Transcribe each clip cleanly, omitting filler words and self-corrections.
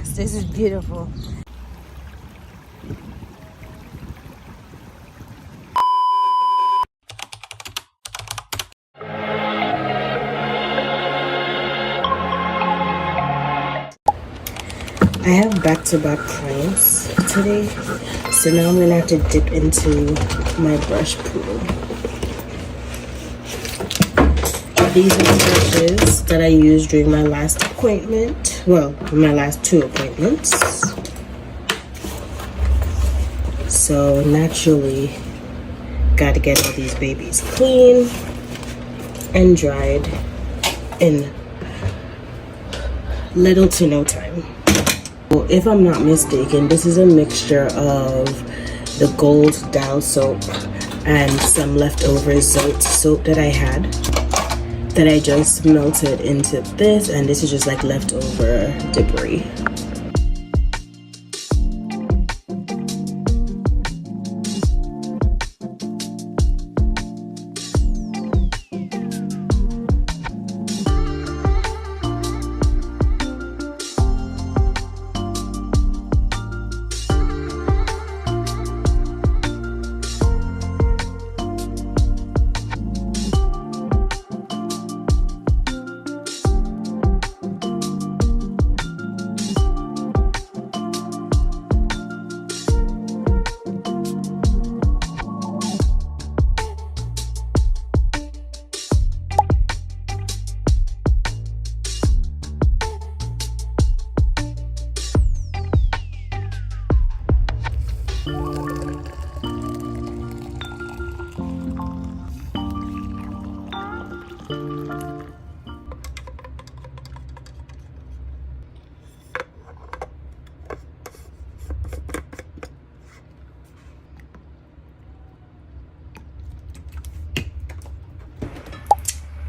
Yes, this is beautiful. I have back-to-back clients today, so now I'm gonna have to dip into my brush pool. These are the brushes that I used during my last appointment. Well, my last 2 appointments. So naturally, gotta get all these babies clean and dried in little to no time. If I'm not mistaken, this is a mixture of the gold dial soap and some leftover Zote soap that I had that I just melted into this, and this is just like leftover debris.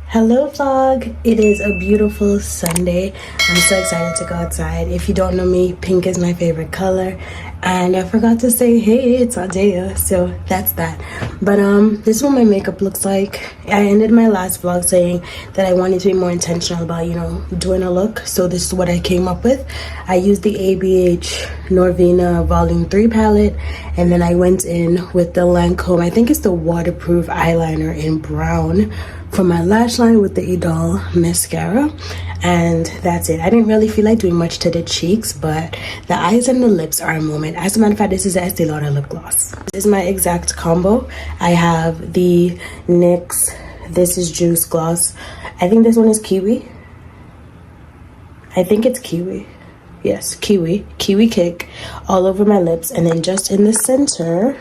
Hello vlog, it is a beautiful Sunday. I'm so excited to go outside. If you don't know me, pink is my favorite color, and I forgot to say hey, it's Adea, so that's that. But this is what my makeup looks like. I ended my last vlog saying that I wanted to be more intentional about, you know, doing a look, so this is what I came up with. I used the ABH Norvina Volume 3 palette, and then I went in with the Lancome, I think it's the waterproof eyeliner in brown, for my lash line with the E.L.F mascara, and that's it. I didn't really feel like doing much to the cheeks, but the eyes and the lips are a moment. As a matter of fact, this is the Estée Lauder lip gloss. This is my exact combo. I have the NYX, this is Juice Gloss. I think this one is Kiwi. I think it's Kiwi. Yes, Kiwi Kick all over my lips, and then just in the center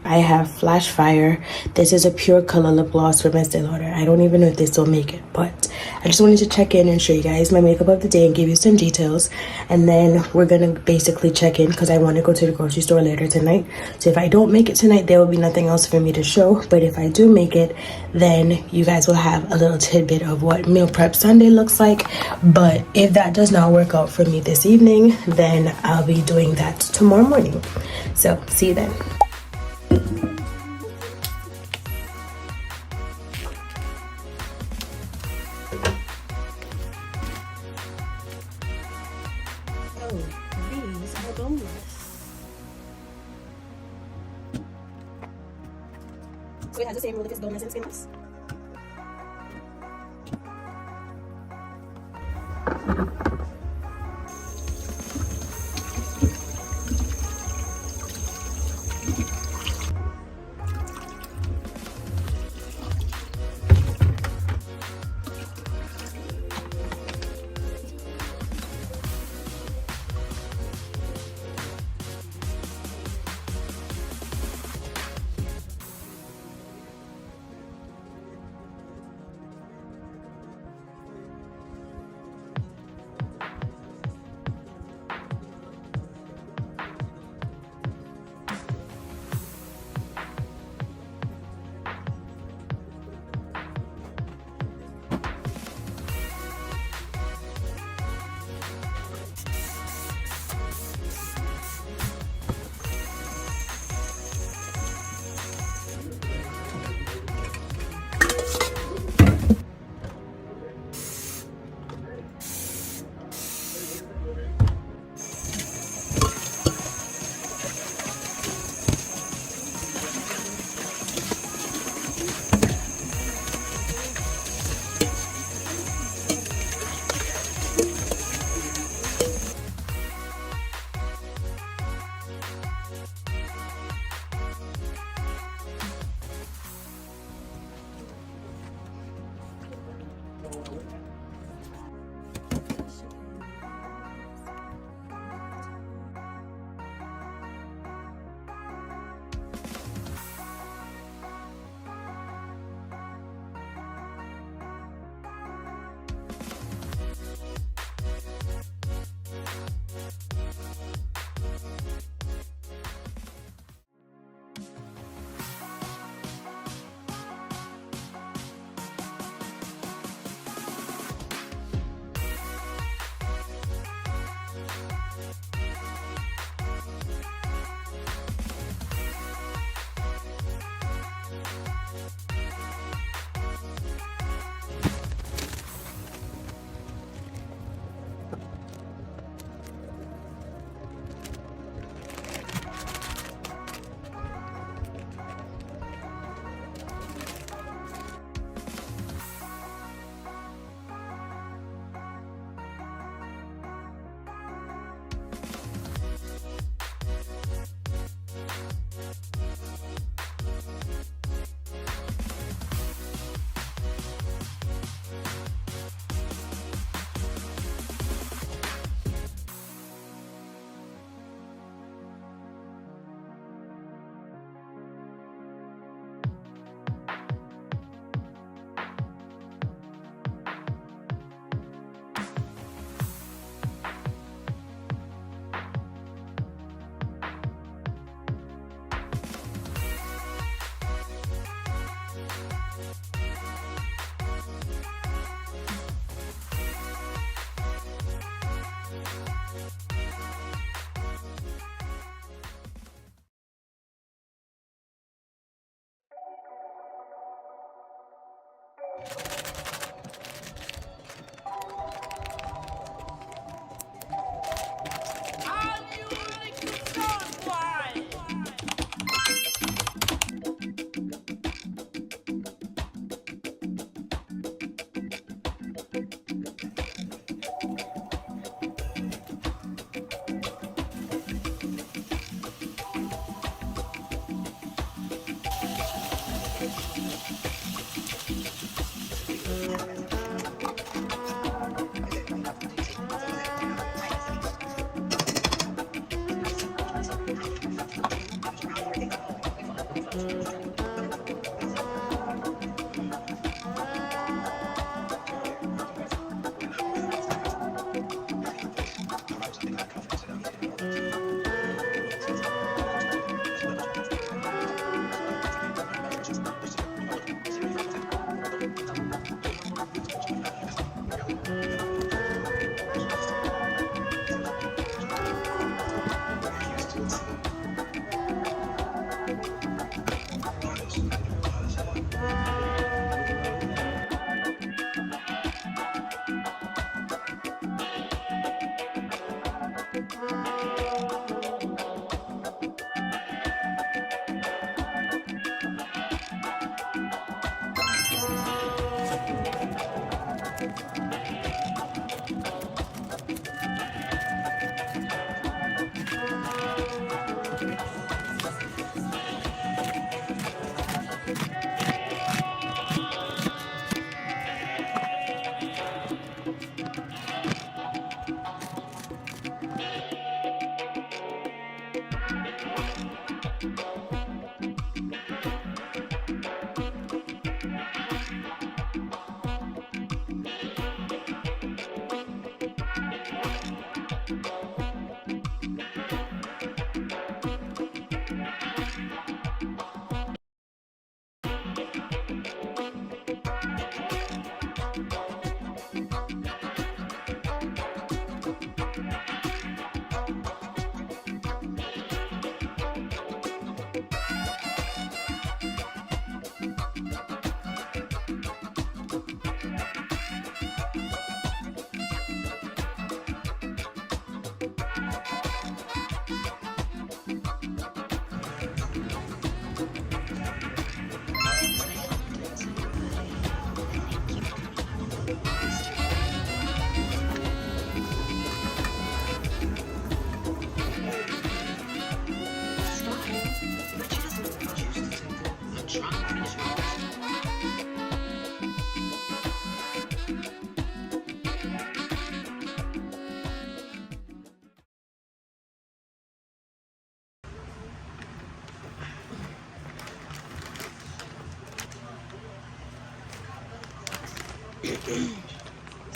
I have Flash Fire. This is a pure color lip gloss from Estée Lauder. I don't even know if they still make it, but I just wanted to check in and show you guys my makeup of the day and give you some details. And then we're gonna basically check in because I want to go to the grocery store later tonight. So if I don't make it tonight, there will be nothing else for me to show. But if I do make it, then you guys will have a little tidbit of what meal prep Sunday looks like. But if that does not work out for me this evening, then I'll be doing that tomorrow morning. So see you then. These are boneless. So it has the same rule if it's boneless and skinless.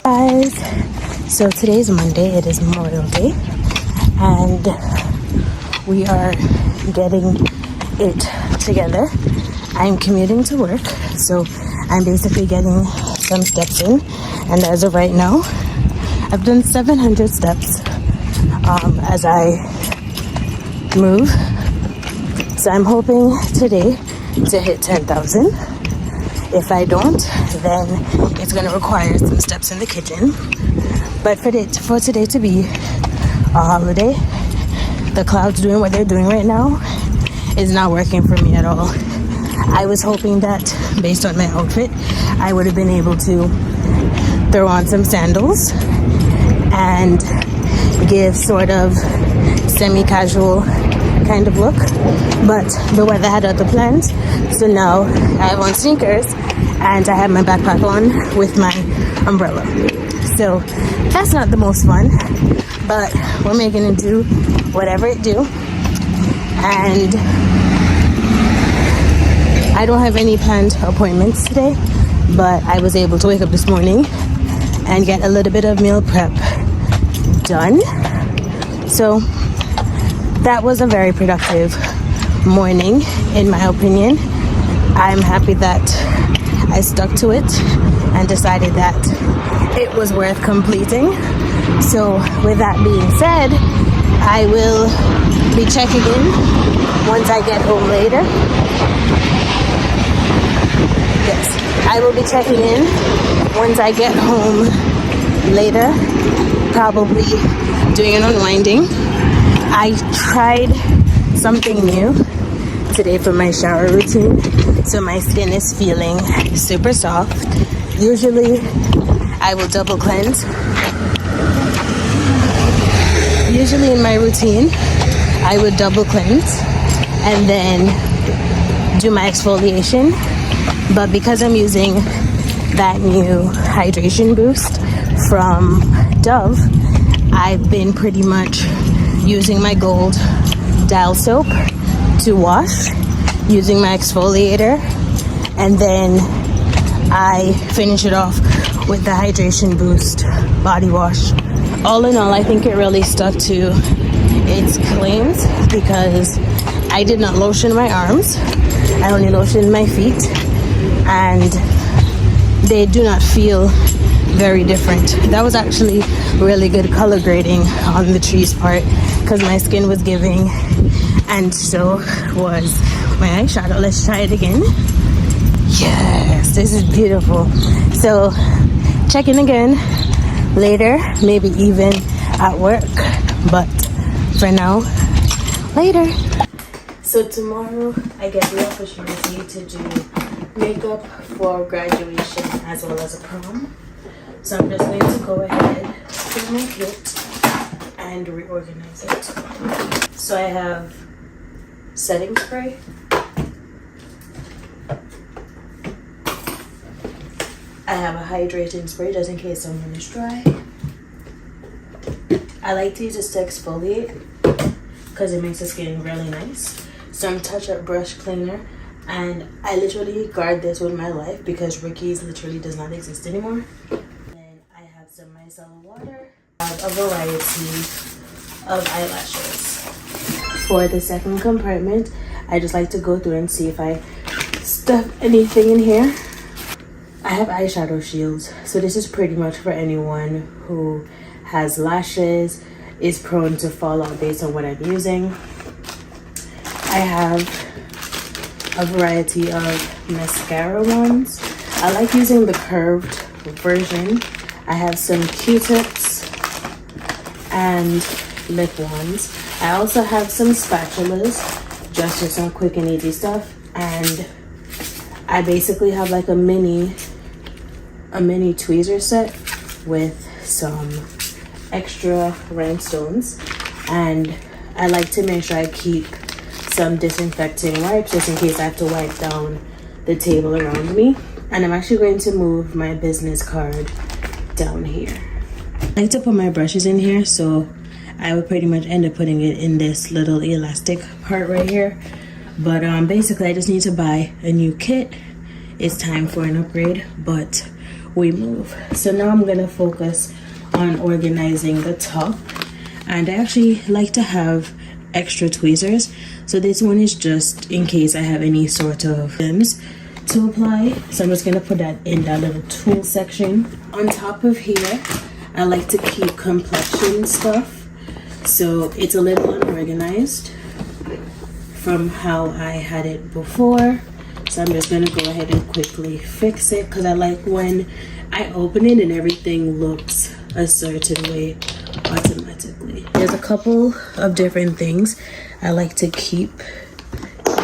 Guys, so today's Monday, it is Memorial Day, and we are getting it together. I'm commuting to work, so I'm basically getting some steps in, and as of right now, I've done 700 steps as I move, so I'm hoping today to hit 10,000. If I don't, then it's going to require some steps in the kitchen. But for today to be a holiday, the clouds doing what they're doing right now is not working for me at all. I was hoping that based on my outfit, I would have been able to throw on some sandals and give sort of semi-casual kind of look, but the weather had other plans, so now I have on sneakers and I have my backpack on with my umbrella. So that's not the most fun, but we're making it do whatever it do. And I don't have any planned appointments today, but I was able to wake up this morning and get a little bit of meal prep done. So that was a very productive morning, in my opinion. I'm happy that I stuck to it and decided that it was worth completing. So with that being said, I will be checking in once I get home later. Yes. I will be checking in once I get home later, probably doing an unwinding. I tried something new today for my shower routine, so my skin is feeling super soft. Usually I will double cleanse. Usually in my routine I would double cleanse and then do my exfoliation, but because I'm using that new hydration boost from Dove, I've been pretty much using my gold dial soap to wash, using my exfoliator, and then I finish it off with the hydration boost body wash. All in all, I think it really stuck to its claims because I did not lotion my arms. I only lotioned my feet, and they do not feel very different. That was actually really good color grading on the trees part because my skin was giving, and so was my eyeshadow. Let's try it again. Yes, this is beautiful. So check in again later, maybe even at work, but for now, later. So tomorrow I get the opportunity to do makeup for graduation as well as a prom. So I'm just going to go ahead with my kit and reorganize it. So I have setting spray, I have a hydrating spray just in case someone is dry. I like to use this to exfoliate because it makes the skin really nice. Some touch-up brush cleaner, and I literally guard this with my life because Ricky's literally does not exist anymore. Then I have some micellar water. I have a variety of eyelashes. For the second compartment, I just like to go through and see if I stuff anything in here. I have eyeshadow shields, so this is pretty much for anyone who has lashes, is prone to fallout based on what I'm using. I have a variety of mascara ones. I like using the curved version. I have some Q-tips and lip ones. I also have some spatulas, just for some quick and easy stuff. And I basically have like a mini tweezer set with some extra rhinestones, and I like to make sure I keep some disinfecting wipes just in case I have to wipe down the table around me. And I'm actually going to move my business card down here. I like to put my brushes in here, so I would pretty much end up putting it in this little elastic part right here. But basically I just need to buy a new kit. It's time for an upgrade, but we move. So now I'm gonna focus on organizing the top, and I actually like to have extra tweezers, so this one is just in case I have any sort of items to apply. So I'm just gonna put that in that little tool section. On top of here, I like to keep complexion stuff, so it's a little unorganized from how I had it before. So I'm just gonna go ahead and quickly fix it because I like when I open it and everything looks a certain way automatically. There's a couple of different things I like to keep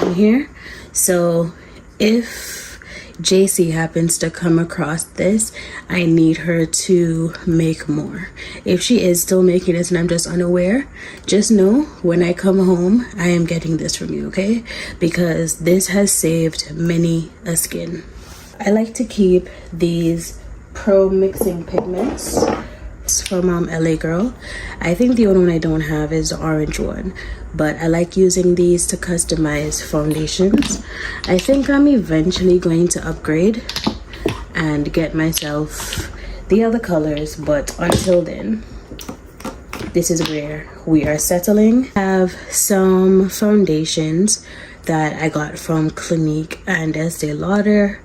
in here. So if JC happens to come across this, I need her to make more. If she is still making this and I'm just unaware, just know when I come home, I am getting this from you, okay? Because this has saved many a skin. I like to keep these Pro Mixing Pigments from LA Girl. I think the only one I don't have is the orange one, but I like using these to customize foundations. I think I'm eventually going to upgrade and get myself the other colors, but until then, this is where we are settling. I have some foundations that I got from Clinique and Estée Lauder.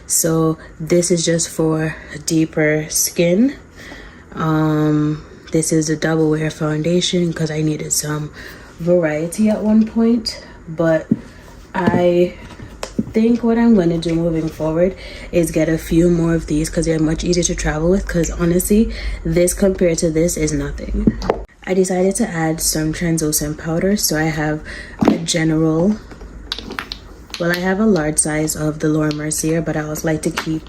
So this is just for deeper skin. This is a double wear foundation because I needed some variety at one point, but I think what I'm going to do moving forward is get a few more of these because they're much easier to travel with, because honestly this compared to this is nothing. I decided to add some translucent powder, so I have a general, well, I have a large size of the Laura Mercier, but I always like to keep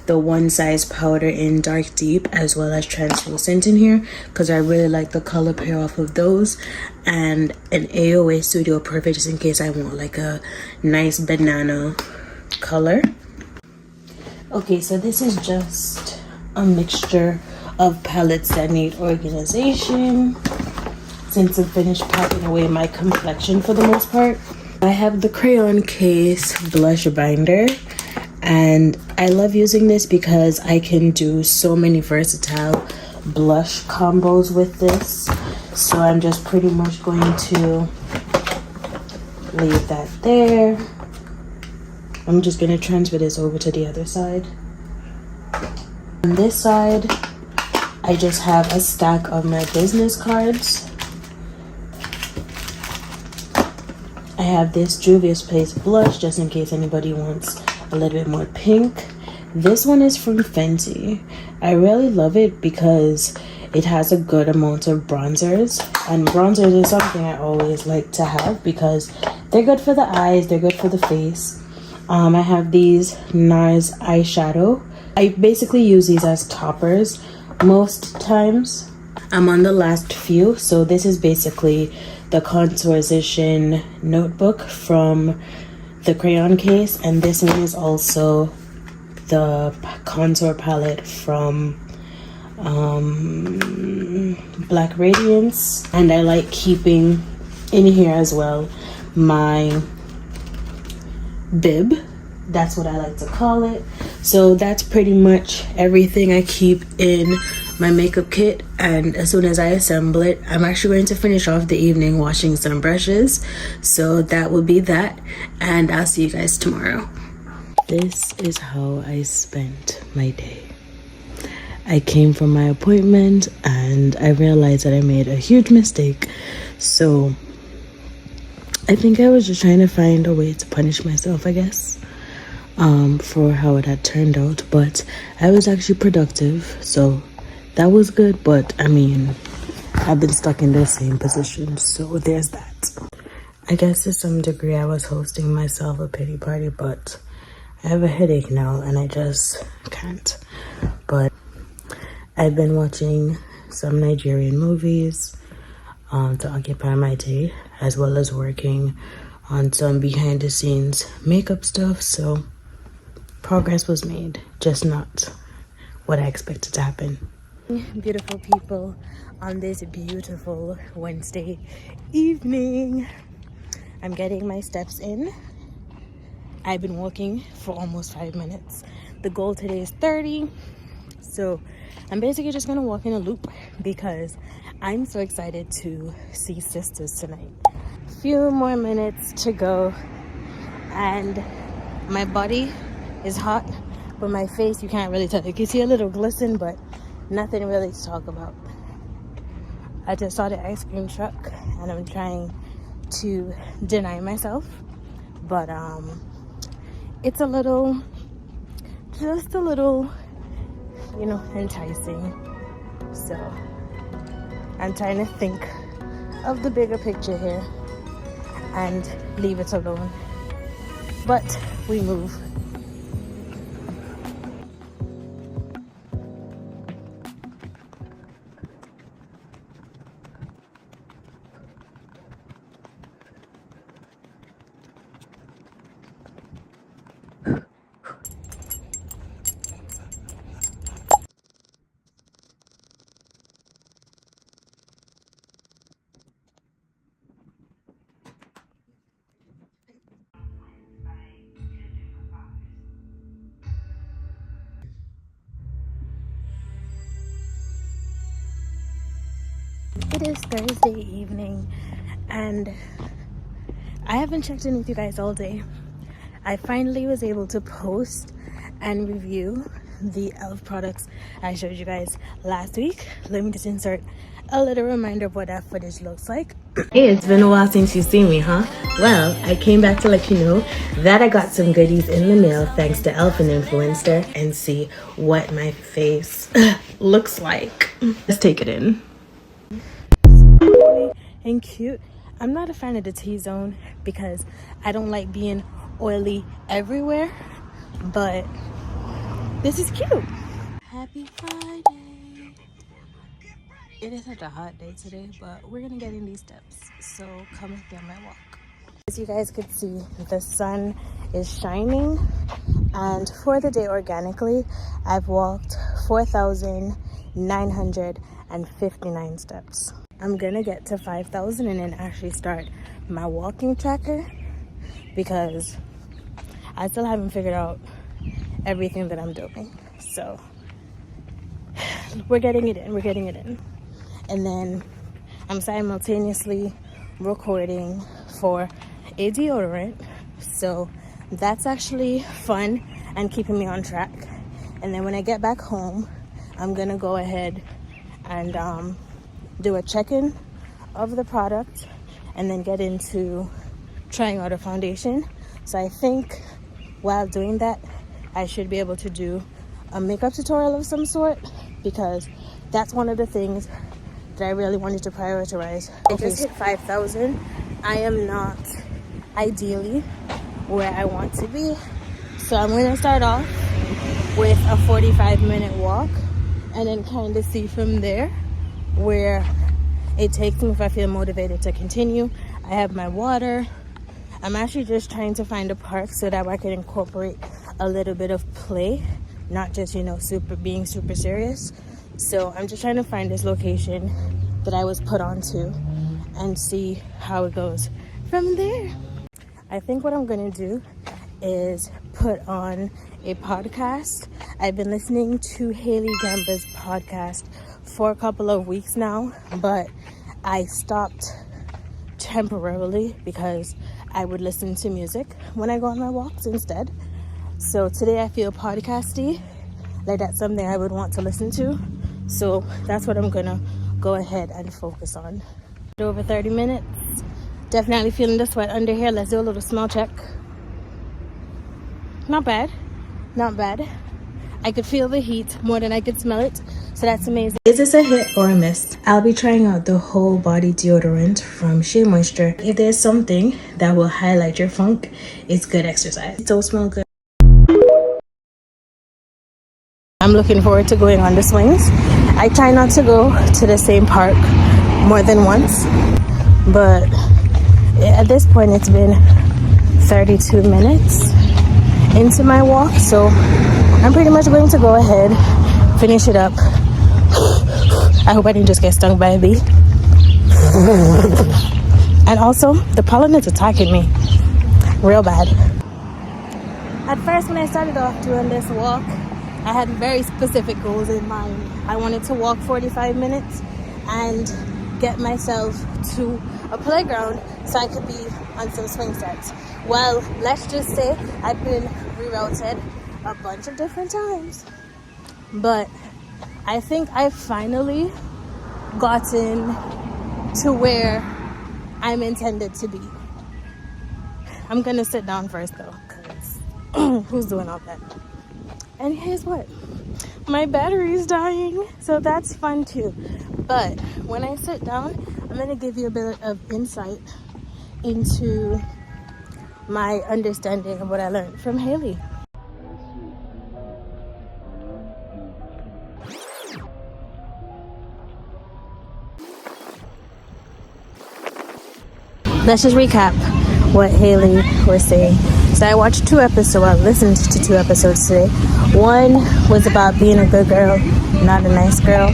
the one size powder in dark deep as well as translucent in here because I really like the color pair off of those, and an AOA Studio Perfect just in case I want like a nice banana color. Okay, so this is just a mixture of palettes that need organization since I'm finished packing away my complexion for the most part. I have the Crayon Case blush binder, and I love using this because I can do so many versatile blush combos with this. So I'm just pretty much going to leave that there. I'm just going to transfer this over to the other side. On this side, I just have a stack of my business cards. I have this Juvia's Place blush just in case anybody wants a little bit more pink. This one is from Fenty. I really love it because it has a good amount of bronzers, and bronzers is something I always like to have because they're good for the eyes, they're good for the face. I have these NARS eyeshadow. I basically use these as toppers most times. I'm on the last few, so this is basically the Contourization notebook from the Crayon Case, and this one is also the contour palette from Black Radiance. And I like keeping in here as well my bib, that's what I like to call it. So that's pretty much everything I keep in my makeup kit, and as soon as I assemble it, I'm actually going to finish off the evening washing some brushes. So that will be that, and I'll see you guys tomorrow. This is how I spent my day. I came from my appointment and I realized that I made a huge mistake. So I think I was just trying to find a way to punish myself, I guess, for how it had turned out. But I was actually productive, so that was good. But I mean, I've been stuck in the same position, so there's that. I guess to some degree I was hosting myself a pity party, but I have a headache now and I just can't. But I've been watching some Nigerian movies to occupy my day, as well as working on some behind the scenes makeup stuff. So progress was made, just not what I expected to happen. Beautiful people on this beautiful Wednesday evening. I'm getting my steps in. I've been walking for almost 5 minutes. The goal today is 30. So I'm basically just gonna walk in a loop because I'm so excited to see sisters tonight. Few more minutes to go, and my body is hot, but my face, you can't really tell. You can see a little glisten, but nothing really to talk about. I just saw the ice cream truck and I'm trying to deny myself, but it's a little, just a little, you know, enticing. So I'm trying to think of the bigger picture here and leave it alone, but we move. It is Thursday evening and I haven't checked in with you guys all day. I finally was able to post and review the E.L.F products I showed you guys last week. Let me just insert a little reminder of what that footage looks like. Hey, it's been a while since you've seen me, huh? Well, I came back to let you know that I got some goodies in the mail thanks to E.L.F and Influencer, and see what my face looks like. Let's take it in. And cute. I'm not a fan of the T-zone because I don't like being oily everywhere, but this is cute. Happy Friday. It is such a hot day today, but we're gonna get in these steps, so come with me on my walk. As you guys could see, the sun is shining, and for the day organically, I've walked 4,959 steps. I'm gonna get to 5,000 and then actually start my walking tracker, because I still haven't figured out everything that I'm doing. So we're getting it in. And then I'm simultaneously recording for a deodorant, so that's actually fun and keeping me on track. And then when I get back home, I'm gonna go ahead and do a check-in of the product and then get into trying out a foundation. So I think while doing that, I should be able to do a makeup tutorial of some sort, because that's one of the things that I really wanted to prioritize. I just hit 5,000. I am not ideally where I want to be, so I'm going to start off with a 45-minute walk and then kind of see from there where it takes me, if I feel motivated to continue. I have my water. I'm actually just trying to find a park so that I can incorporate a little bit of play, not just, you know, being super serious. So I'm just trying to find this location that I was put onto and see how it goes from there. I think what I'm gonna do is put on a podcast. I've been listening to Haley Gamba's podcast for a couple of weeks now, but I stopped temporarily because I would listen to music when I go on my walks instead. So today I feel podcasty, like that's something I would want to listen to. So that's what I'm gonna go ahead and focus on. Over 30 minutes. Definitely feeling the sweat under here. Let's do a little smell check. Not bad. Not bad. I could feel the heat more than I could smell it. So that's amazing. Is this a hit or a miss? I'll be trying out the whole body deodorant from Shea Moisture. If there's something that will highlight your funk, it's good exercise. It don't smell good. I'm looking forward to going on the swings. I try not to go to the same park more than once, but at this point it's been 32 minutes into my walk, so I'm pretty much going to go ahead, finish it up. I hope I didn't just get stung by a bee. And also, the pollen is attacking me real bad. At first, when I started off doing this walk, I had very specific goals in mind. I wanted to walk 45 minutes and get myself to a playground so I could be on some swing sets. Well, let's just say I've been rerouted a bunch of different times, but I think I've finally gotten to where I'm intended to be. I'm gonna sit down first though, because who's doing all that? And here's what, my battery is dying, so that's fun too. But when I sit down, I'm gonna give you a bit of insight into my understanding of what I learned from Haley. Let's just recap what Haley was saying. So I watched 2 episodes, I listened to 2 episodes today. One was about being a good girl, not a nice girl.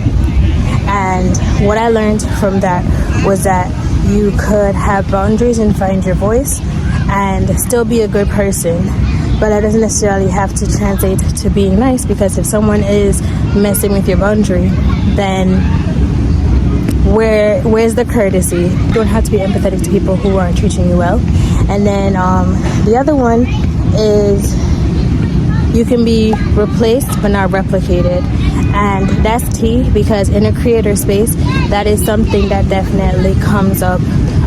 And what I learned from that was that you could have boundaries and find your voice and still be a good person. But that doesn't necessarily have to translate to being nice, because if someone is messing with your boundary, then where's the courtesy? You don't have to be empathetic to people who aren't treating you well. And then the other one is you can be replaced but not replicated. And that's tea, because in a creator space, that is something that definitely comes up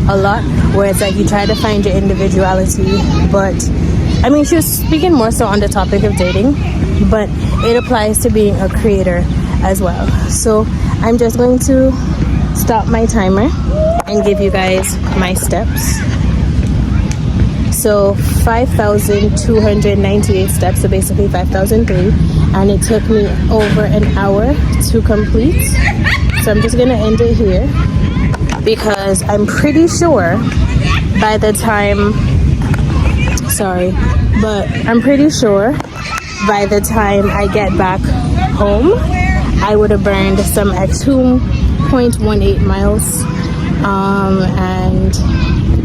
a lot, where it's like you try to find your individuality. But I mean, she was speaking more so on the topic of dating, but it applies to being a creator as well. So I'm just going to stop my timer and give you guys my steps. So 5,298 steps, so basically 5,003, and it took me over an hour to complete. So I'm just gonna end it here, because I'm pretty sure by the time, I'm pretty sure by the time I get back home, I would have burned some at 2.18 miles, and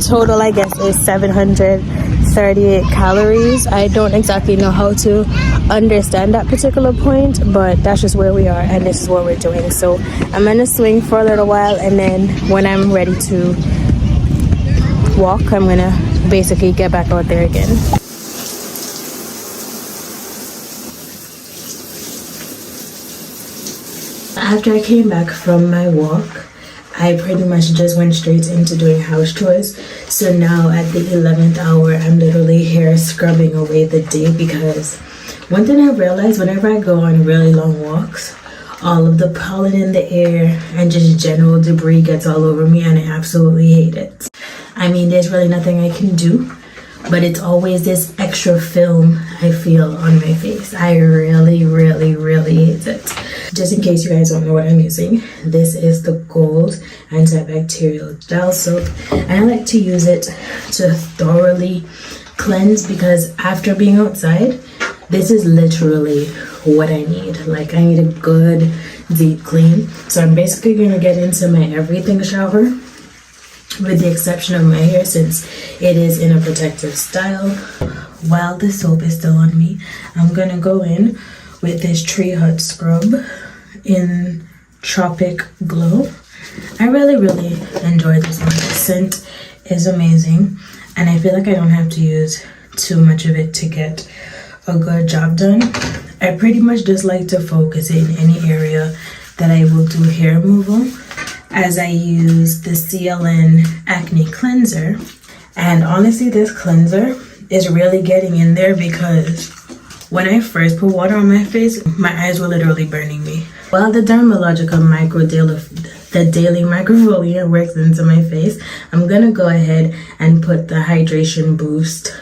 total I guess is 738 calories. I don't exactly know how to understand that particular point, but that's just where we are, and this is what we're doing. So I'm gonna swing for a little while, and then when I'm ready to walk, I'm gonna basically get back out there again. After I came back from my walk, I pretty much just went straight into doing house chores. So now at the 11th hour, I'm literally here scrubbing away the day, because one thing I realized whenever I go on really long walks, all of the pollen in the air and just general debris gets all over me, and I absolutely hate it. I mean, there's really nothing I can do, but it's always this extra film I feel on my face. I really hate it. Just in case you guys don't know what I'm using, this is the Gold Antibacterial Gel Soap, and I like to use it to thoroughly cleanse, because after being outside, this is literally what I need. Like, I need a good deep clean. So I'm basically gonna get into my everything shower, with the exception of my hair, since it is in a protective style. While the soap is still on me, I'm gonna go in with this Tree Hut scrub in Tropic Glow. I really enjoy this one. The scent is amazing, and I feel like I don't have to use too much of it to get a good job done. I pretty much just like to focus in any area that I will do hair removal, as I use the CLN Acne Cleanser. And honestly, this cleanser is really getting in there, because when I first put water on my face, my eyes were literally burning me. While the Dermalogica the daily microfoliant works into my face, I'm gonna go ahead and put the Hydration Boost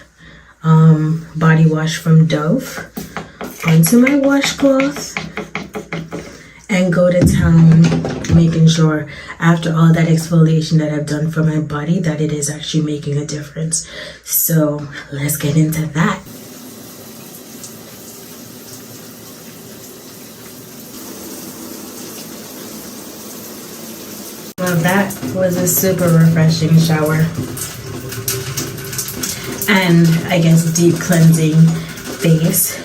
body wash from Dove onto my washcloth and go to town, making sure after all that exfoliation that I've done for my body that it is actually making a difference. So let's get into that. Well, that was a super refreshing shower, and I guess deep cleansing face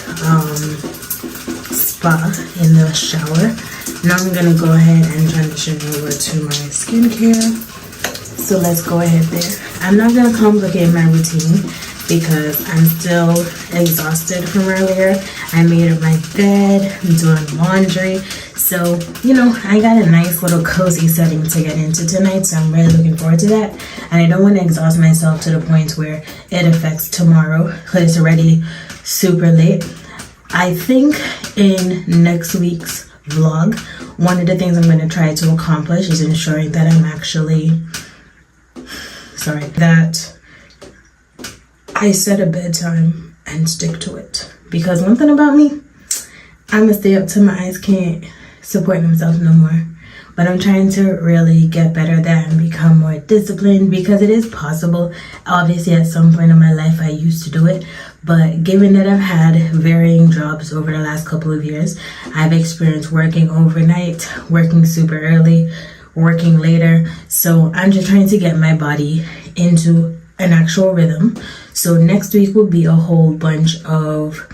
spa in the shower. Now I'm gonna go ahead and transition over to my skincare. So let's go ahead there. I'm not gonna complicate my routine, because I'm still exhausted from earlier. I made up my bed, I'm doing laundry. So, you know, I got a nice little cozy setting to get into tonight, so I'm really looking forward to that. And I don't want to exhaust myself to the point where it affects tomorrow, because it's already super late. I think in next week's vlog, one of the things I'm going to try to accomplish is ensuring that I'm actually, that I set a bedtime and stick to it. Because one thing about me, I'm going to stay up till my eyes can't support themselves no more. But I'm trying to really get better at that and become more disciplined, because it is possible. Obviously, at some point in my life, I used to do it. But given that I've had varying jobs over the last couple of years, I've experienced working overnight, working super early, working later. So I'm just trying to get my body into an actual rhythm. So next week will be a whole bunch of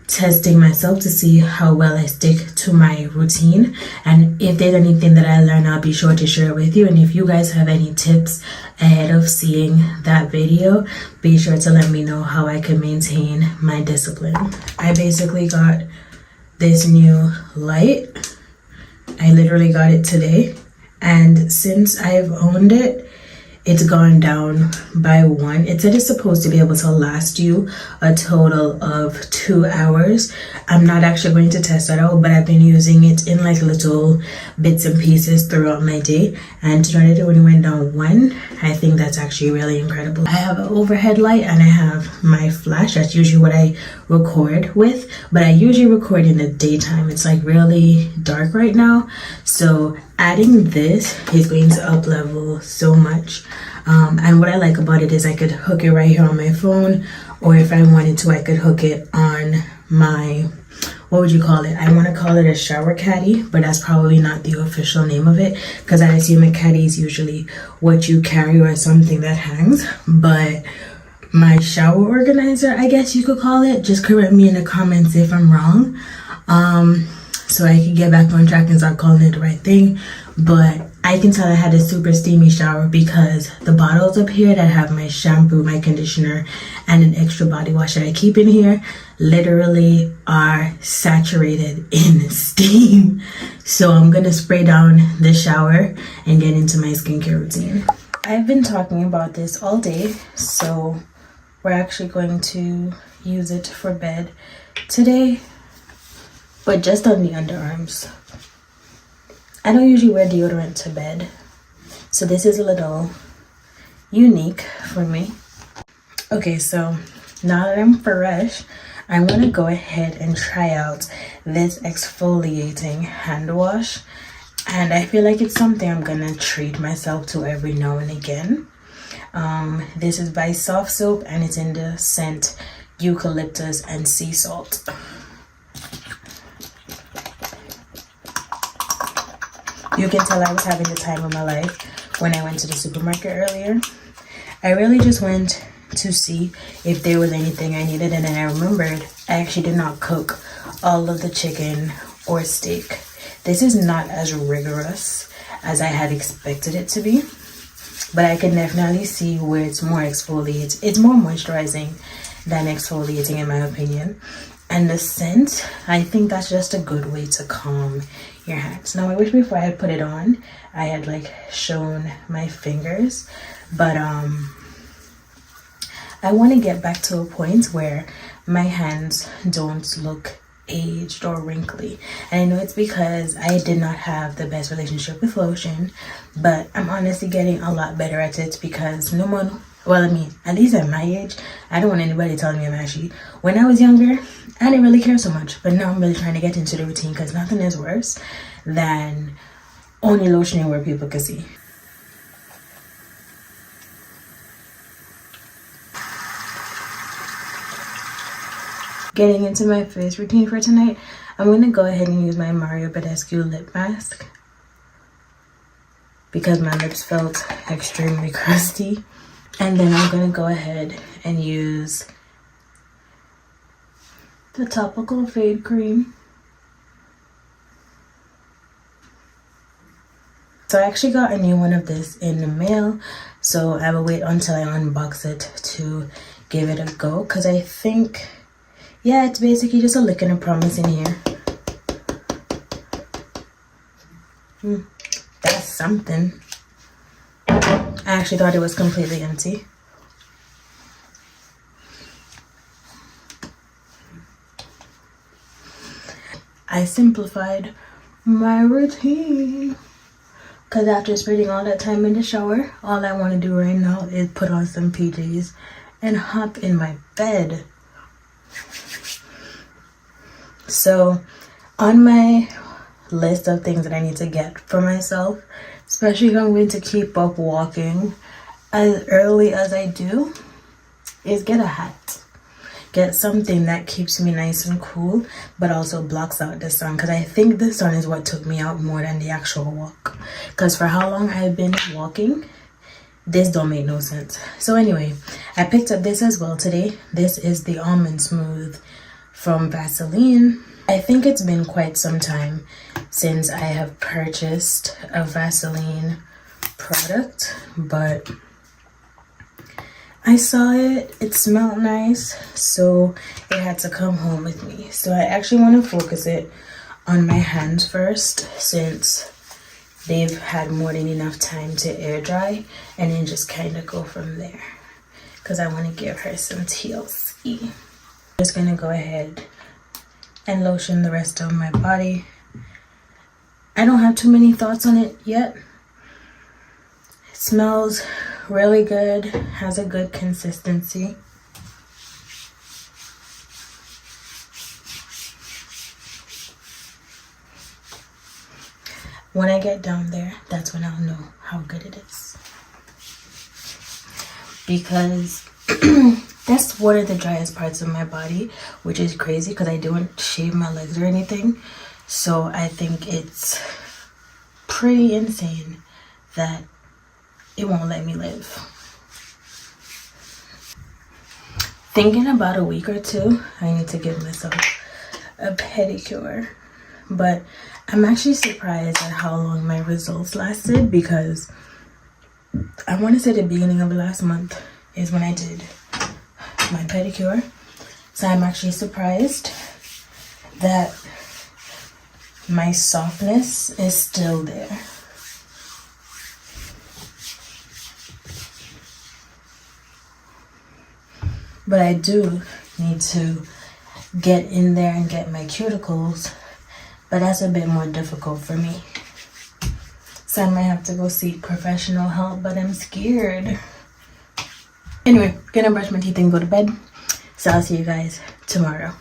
testing myself to see how well I stick to my routine, and if there's anything that I learn, I'll be sure to share it with you. And if you guys have any tips ahead of seeing that video, be sure to let me know how I can maintain my discipline. I basically got this new light. I literally got it today, and since I've owned it, it's gone down by 1. It said it's supposed to be able to last you a total of 2 hours. I'm not actually going to test that out, but I've been using it in like little bits and pieces throughout my day, and to try to do it went down 1, I think that's actually really incredible. I have an overhead light and I have my flash. That's usually what I record with, but I usually record in the daytime. It's like really dark right now, so adding this is going to up level so much. And what I like about it is I could hook it right here on my phone, or if I wanted to, I could hook it on my, what would you call it? I want to call it a shower caddy, but that's probably not the official name of it, because I assume a caddy is usually what you carry or something that hangs. But my shower organizer, I guess you could call it. Just correct me in the comments if I'm wrong, so I can get back on track and start calling it the right thing. But I can tell I had a super steamy shower because the bottles up here that have my shampoo, my conditioner, and an extra body wash that I keep in here literally are saturated in steam. So I'm gonna spray down the shower and get into my skincare routine. I've been talking about this all day, so we're actually going to use it for bed today, but just on the underarms. I don't usually wear deodorant to bed, so this is a little unique for me. Okay, so now that I'm fresh, I'm gonna go ahead and try out this exfoliating hand wash, and I feel like it's something I'm gonna treat myself to every now and again. This is by Soft Soap, and it's in the scent eucalyptus and sea salt. You can tell I was having the time of my life when I went to the supermarket earlier. I really just went to see if there was anything I needed, and then I remembered I actually did not cook all of the chicken or steak. This is not as rigorous as I had expected it to be, but I can definitely see where it's more exfoliating. It's more moisturizing than exfoliating in my opinion. And the scent, I think that's just a good way to calm your hands. Now I wish before I had put it on, I had like shown my fingers, but I want to get back to a point where my hands don't look aged or wrinkly. And I know it's because I did not have the best relationship with lotion, but I'm honestly getting a lot better at it because no one, well, I mean, at least at my age, I don't want anybody telling me I'm ashy. When I was younger, I didn't really care so much, but now I'm really trying to get into the routine because nothing is worse than only lotioning where people can see. Getting into my face routine for tonight, I'm going to go ahead and use my Mario Badescu lip mask because my lips felt extremely crusty. And then I'm going to go ahead and use the topical fade cream. So I actually got a new one of this in the mail, so I will wait until I unbox it to give it a go, because I think, yeah, it's basically just a lick and a promise in here. That's something. I actually thought it was completely empty. I simplified my routine because after spending all that time in the shower, all I want to do right now is put on some PJs and hop in my bed. So on my list of things that I need to get for myself, especially if I'm going to keep up walking as early as I do, is get a hat. Get something that keeps me nice and cool, but also blocks out the sun, because I think the sun is what took me out more than the actual walk. Because for how long I've been walking, this don't make no sense. So anyway, I picked up this as well today. This is the Almond Smooth from Vaseline. I think it's been quite some time since I have purchased a Vaseline product, but I saw it, it smelled nice, so it had to come home with me. So I actually want to focus it on my hands first, since they've had more than enough time to air dry, and then just kind of go from there, because I want to give her some TLC. I'm just gonna go ahead and lotion the rest of my body. I don't have too many thoughts on it yet. It smells really good, has a good consistency. When I get down there, that's when I'll know how good it is. Because that's one of the driest parts of my body, which is crazy because I don't shave my legs or anything. So I think it's pretty insane that it won't let me live. Thinking about a week or two, I need to give myself a pedicure. But I'm actually surprised at how long my results lasted, because I want to say the beginning of last month is when I did my pedicure. So I'm actually surprised that my softness is still there. But I do need to get in there and get my cuticles, but that's a bit more difficult for me. So I might have to go seek professional help, but I'm scared. Anyway, gonna brush my teeth and go to bed. So I'll see you guys tomorrow.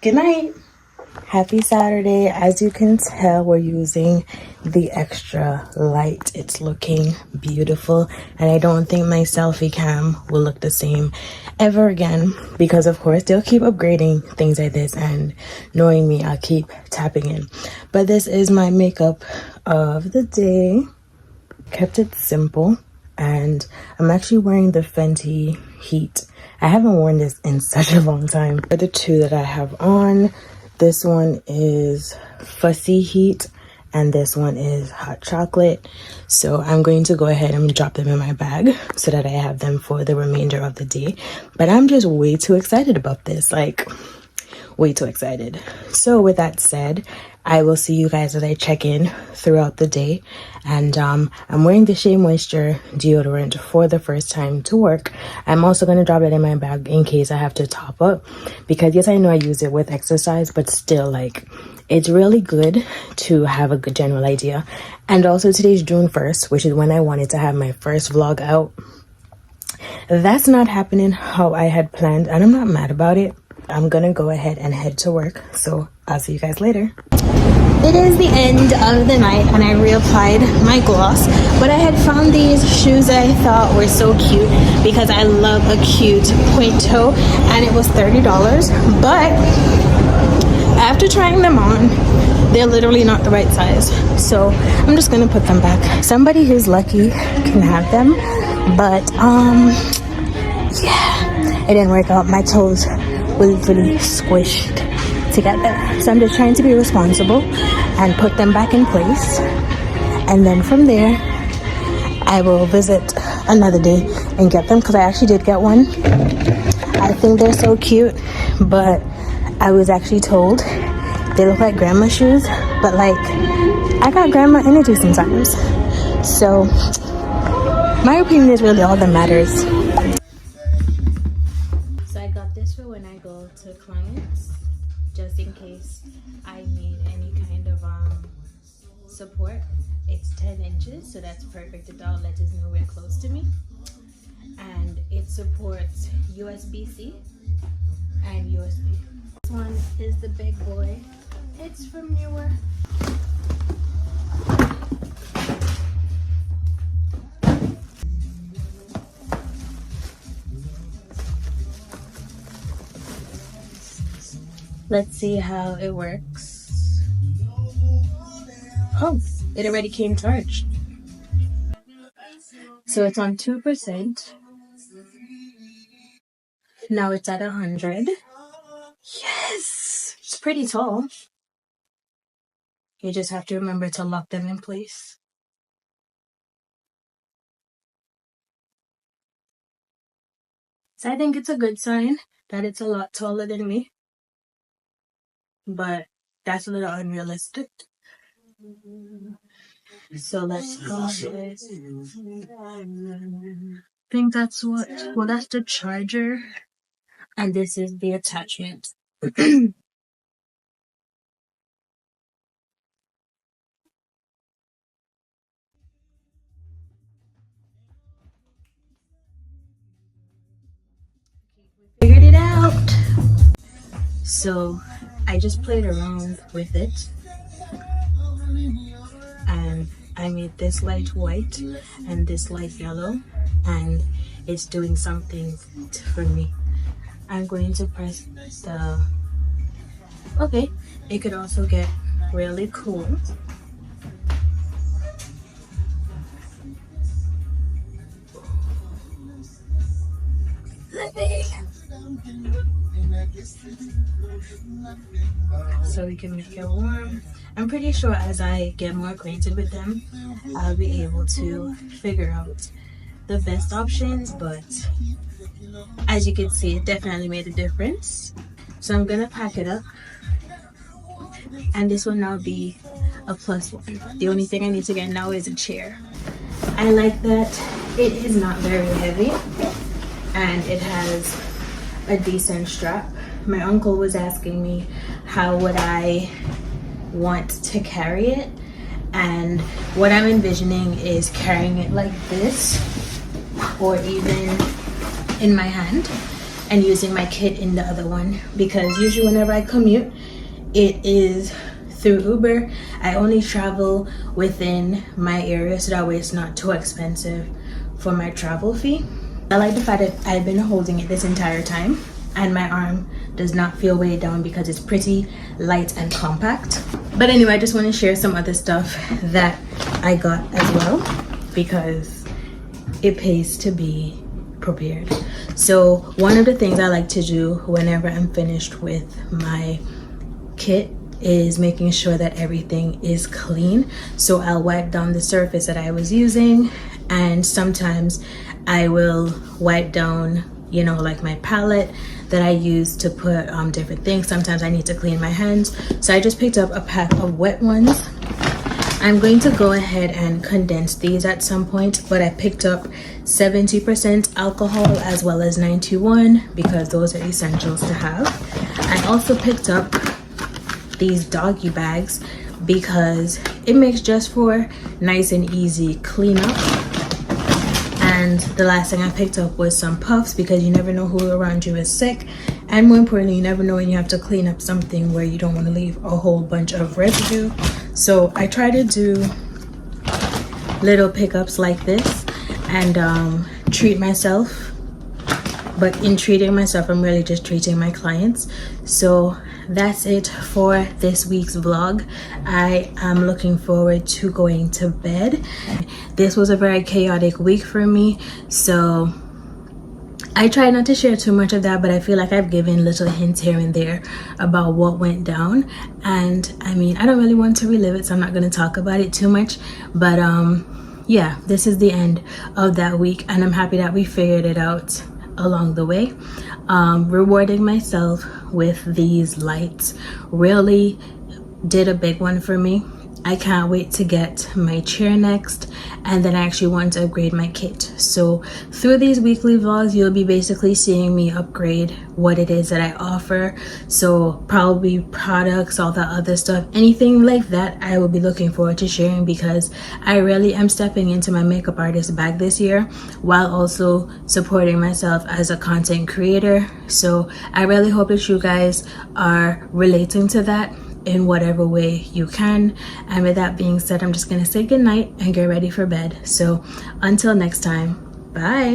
Good night. Happy Saturday. As you can tell, we're using the extra light. It's looking beautiful, and I don't think my selfie cam will look the same ever again, because of course they'll keep upgrading things like this, and knowing me, I'll keep tapping in. But this is my makeup of the day. Kept it simple, and I'm actually wearing the Fenty Heat. I haven't worn this in such a long time. For the two that I have on, this one is Fussy Heat and this one is Hot Chocolate. So I'm going to go ahead and drop them in my bag so that I have them for the remainder of the day. But I'm just way too excited about this, like way too excited. So with that said, I will see you guys as I check in throughout the day. And I'm wearing the Shea Moisture deodorant for the first time to work. I'm also going to drop it in my bag in case I have to top up, because yes, I know I use it with exercise, but still, like, it's really good to have a good general idea. And also today's June 1st, which is when I wanted to have my first vlog out. That's not happening how I had planned, and I'm not mad about it. I'm gonna go ahead and head to work, so I'll see you guys later. It is the end of the night and I reapplied my gloss, but I had found these shoes that I thought were so cute because I love a cute point toe, and it was $30. But after trying them on, they're literally not the right size, so I'm just gonna put them back. Somebody who's lucky can have them, but yeah, it didn't work out. My toes were really squished together, so I'm just trying to be responsible and put them back in place, and then from there I will visit another day and get them, because I actually did get one. I think they're so cute, but I was actually told they look like grandma shoes, but like, I got grandma energy sometimes, so my opinion is really all that matters. So I got this for when I go to clients, just in case I need any kind of support. It's 10 inches, so that's perfect. The outlet is nowhere close to me, and it supports USB-C and USB. This one is the big boy. It's from Newer. Let's see how it works. Oh, it already came charged. So it's on 2%. Now it's at 100. Yes! It's pretty tall. You just have to remember to lock them in place. So I think it's a good sign that it's a lot taller than me, but that's a little unrealistic. So let's go with, I think that's what, well, that's the charger, and this is the attachment. Figured it out. So I just played around with it, and I made this light white and this light yellow, and it's doing something for me. I'm going to press the, okay, it could also get really cool. So we can make it warm. I'm pretty sure as I get more acquainted with them, I'll be able to figure out the best options, but as you can see, it definitely made a difference. So I'm gonna pack it up, and this will now be a plus one. The only thing I need to get now is a chair. I like that it is not very heavy and it has a decent strap. My uncle was asking me how would I want to carry it, and what I'm envisioning is carrying it like this, or even in my hand and using my kit in the other one, because usually whenever I commute, it is through Uber. I only travel within my area, so that way it's not too expensive for my travel fee. I like the fact that I've been holding it this entire time and my arm does not feel weighed down because it's pretty light and compact. But anyway, I just want to share some other stuff that I got as well, because it pays to be prepared. So one of the things I like to do whenever I'm finished with my kit is making sure that everything is clean. So I'll wipe down the surface that I was using, and sometimes I will wipe down, you know, like my palette that I use to put different things. Sometimes I need to clean my hands, so I just picked up a pack of wet ones. I'm going to go ahead and condense these at some point, but I picked up 70% alcohol as well as 91 because those are essentials to have. I also picked up these doggy bags because it makes just for nice and easy cleanup. And the last thing I picked up was some puffs, because you never know who around you is sick, and more importantly, you never know when you have to clean up something where you don't want to leave a whole bunch of residue. So I try to do little pickups like this and treat myself, but in treating myself, I'm really just treating my clients. So that's it for this week's vlog. I am looking forward to going to bed. This was a very chaotic week for me, so I try not to share too much of that, but I feel like I've given little hints here and there about what went down. And I mean, I don't really want to relive it, so I'm not going to talk about it too much, but yeah, this is the end of that week, and I'm happy that we figured it out along the way. Rewarding myself with these lights really did a big one for me. I can't wait to get my chair next, and then I actually want to upgrade my kit. So through these weekly vlogs, you'll be basically seeing me upgrade what it is that I offer. So probably products, all that other stuff, anything like that, I will be looking forward to sharing, because I really am stepping into my makeup artist bag this year while also supporting myself as a content creator. So I really hope that you guys are relating to that in whatever way you can. And with that being said, I'm just gonna say goodnight and get ready for bed. So until next time, bye.